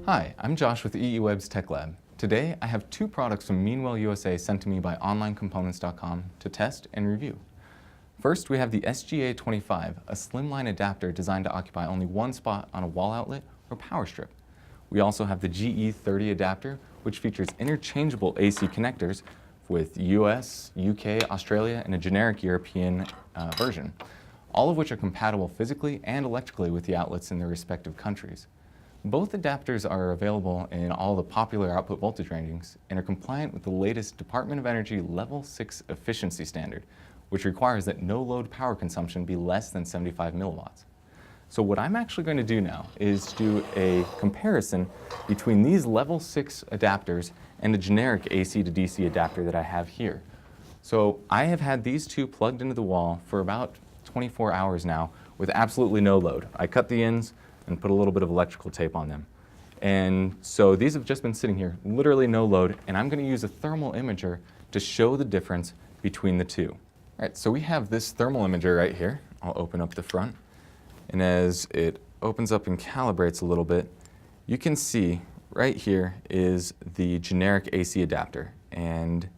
Hi, I'm Josh with EEWeb's TechLab. Today, I have two products from Meanwell USA sent to me by onlinecomponents.com to test and review. First, we have the SGA25, a slimline adapter designed to occupy only one spot on a wall outlet or power strip. We also have the GE30 adapter, which features interchangeable AC connectors with US, UK, Australia, and a generic European version, all of which are compatible physically and electrically with the outlets in their respective countries. Both adapters are available in all the popular output voltage ratings and are compliant with the latest Department of Energy Level 6 efficiency standard, which requires that no load power consumption be less than 75 milliwatts. So what I'm actually going to do now is do a comparison between these Level 6 adapters and the generic AC to DC adapter that I have here. So I have had these two plugged into the wall for about 24 hours now with absolutely no load. I cut the ends and put a little bit of electrical tape on them. And so these have just been sitting here, literally no load, and I'm going to use a thermal imager to show the difference between the two. All right, so we have this thermal imager right here. I'll open up the front, and as it opens up and calibrates a little bit, you can see right here is the generic AC adapter, and it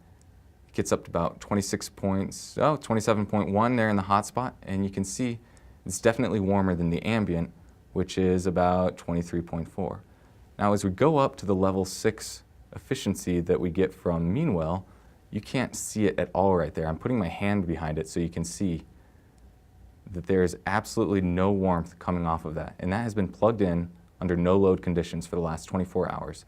gets up to about 27.1 there in the hotspot, and you can see it's definitely warmer than the ambient, which is about 23.4. Now as we go up to the level 6 efficiency that we get from Meanwell, you can't see it at all right there. I'm putting my hand behind it so you can see that there is absolutely no warmth coming off of that. And that has been plugged in under no load conditions for the last 24 hours.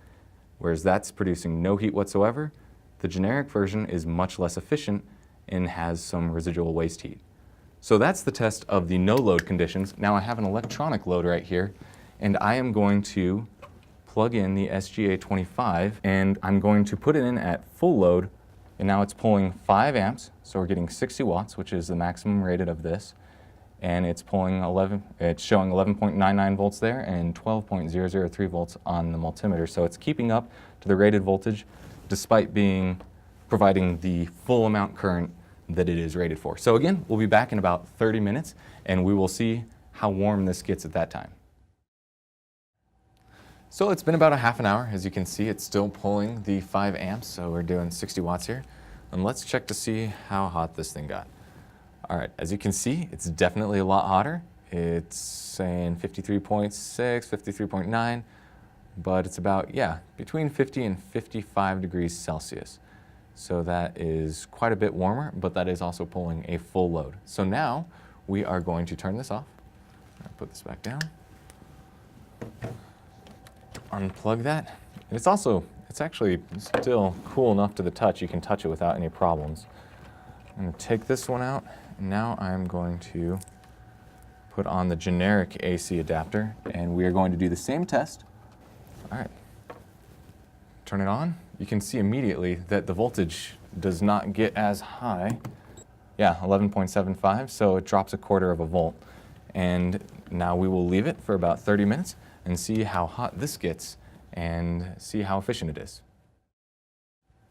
Whereas that's producing no heat whatsoever, the generic version is much less efficient and has some residual waste heat. So that's the test of the no load conditions. Now I have an electronic load right here, and I am going to plug in the SGA25, and I'm going to put it in at full load, and now it's pulling 5 amps, so we're getting 60 watts, which is the maximum rated of this, and it's pulling it's showing 11.99 volts there and 12.003 volts on the multimeter, so it's keeping up to the rated voltage despite providing the full amount current that it is rated for. So again, we'll be back in about 30 minutes and we will see how warm this gets at that time. So it's been about a half an hour. As you can see, it's still pulling the 5 amps, so we're doing 60 watts here. And let's check to see how hot this thing got. All right, as you can see, it's definitely a lot hotter. It's saying 53.6, 53.9, but it's about, between 50 and 55 degrees Celsius. So that is quite a bit warmer, but that is also pulling a full load. So now we are going to turn this off. I'll put this back down. Unplug that. It's actually still cool enough to the touch. You can touch it without any problems. I'm going to take this one out, and now I'm going to put on the generic AC adapter, and we are going to do the same test. All right. Turn it on. You can see immediately that the voltage does not get as high. 11.75, so it drops 1/4 of a volt. And now we will leave it for about 30 minutes and see how hot this gets and see how efficient it is.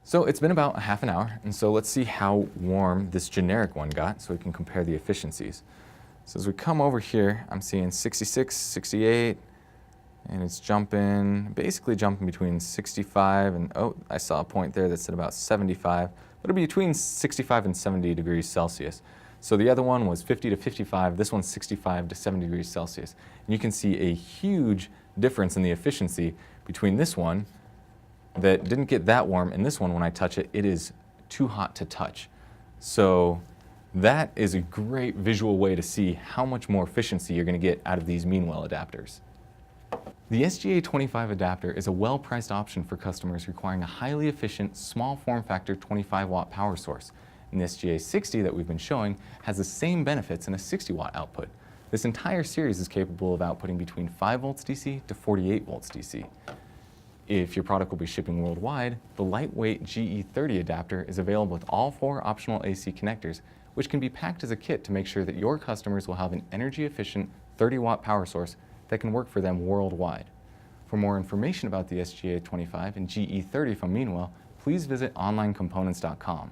So it's been about a half an hour, and so let's see how warm this generic one got so we can compare the efficiencies. So as we come over here, I'm seeing 66, 68, and it's basically jumping between 65 and, I saw a point there that said about 75, but it'll be between 65 and 70 degrees Celsius. So the other one was 50 to 55, this one's 65 to 70 degrees Celsius. And you can see a huge difference in the efficiency between this one that didn't get that warm and this one, when I touch it, it is too hot to touch. So that is a great visual way to see how much more efficiency you're going to get out of these Meanwell adapters. The SGA25 adapter is a well-priced option for customers requiring a highly efficient, small form factor 25-watt power source. And the SGA60 that we've been showing has the same benefits in a 60-watt output. This entire series is capable of outputting between 5 volts DC to 48 volts DC. If your product will be shipping worldwide, the lightweight GE30 adapter is available with all 4 optional AC connectors, which can be packed as a kit to make sure that your customers will have an energy-efficient 30-watt power source that can work for them worldwide. For more information about the SGA25 and GE30 from Meanwell, please visit onlinecomponents.com.